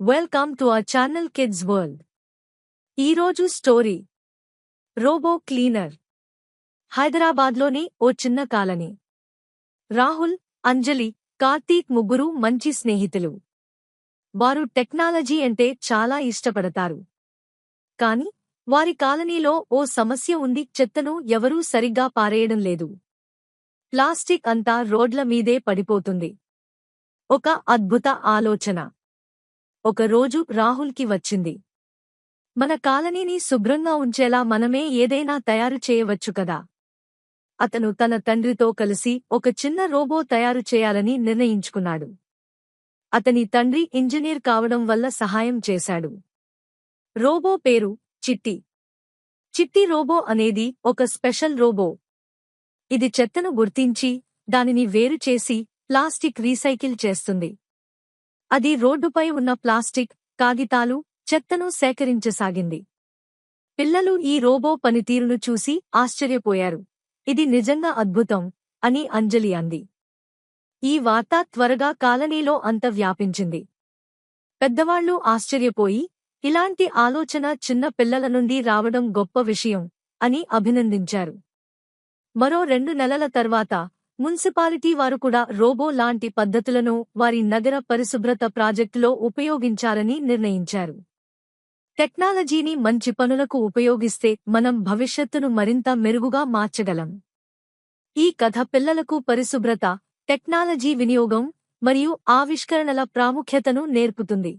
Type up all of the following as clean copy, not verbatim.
Welcome to our channel kids world. ఈరోజు story robo cleaner. హైదరాబాద్లోని ఓ చిన్న కాలనీ. రాహుల్, అంజలి, కార్తీక్ ముగ్గురు మంచి స్నేహితులు. వారు టెక్నాలజీ అంటే చాలా ఇష్టపడతారు. కాని వారి కాలనీలో ఓ సమస్య ఉంది. చెత్తను ఎవరూ సరిగ్గా పారేయడం లేదు. ప్లాస్టిక్ అంతా రోడ్ల మీదే పడిపోతుంది. ఒక అద్భుత ఆలోచన ఒకరోజు రాహుల్కి వచ్చింది. మన కాలనీని శుభ్రంగా ఉంచేలా మనమే ఏదైనా తయారు చేయవచ్చు కదా. అతను తన తండ్రితో కలిసి ఒక చిన్న రోబో తయారు చేయాలని నిర్ణయించుకున్నాడు. అతని తండ్రి ఇంజనీర్ కావడం వల్ల సహాయం చేశాడు. రోబో పేరు చిట్టి. చిట్టి రోబో అనేది ఒక స్పెషల్ రోబో. ఇది చెత్తను గుర్తించి దానిని వేరు చేసి ప్లాస్టిక్ రీసైకిల్ చేస్తుంది. అది రోడ్డుపై ఉన్న ప్లాస్టిక్, కాగితాలు, చెత్తను సేకరించసాగింది. పిల్లలు ఈ రోబో పనితీరును చూసి ఆశ్చర్యపోయారు. ఇది నిజంగా అద్భుతం అని అంజలి అంది. ఈ వార్త త్వరగా కాలనీలో అంత వ్యాపించింది. పెద్దవాళ్లు ఆశ్చర్యపోయి, ఇలాంటి ఆలోచన చిన్న పిల్లల నుండి రావడం గొప్ప విషయం అని అభినందించారు. మరో 2 నెలల తర్వాత మున్సిపాలిటీ వారు కూడా రోబో లాంటి పద్ధతులను వారి నగర పరిశుభ్రత ప్రాజెక్టులో ఉపయోగించాలని నిర్ణయించారు. టెక్నాలజీని మంచి పనులకు ఉపయోగిస్తే మనం భవిష్యత్తును మరింత మెరుగుగా మార్చగలం. ఈ కథ పిల్లలకు పరిశుభ్రత, టెక్నాలజీ వినియోగం మరియు ఆవిష్కరణల ప్రాముఖ్యతను నేర్పుతుంది.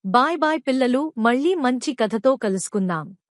బాయ్ బాయ్ పిల్లలు, మళ్ళీ మంచి కథతో కలుసుకుందాం.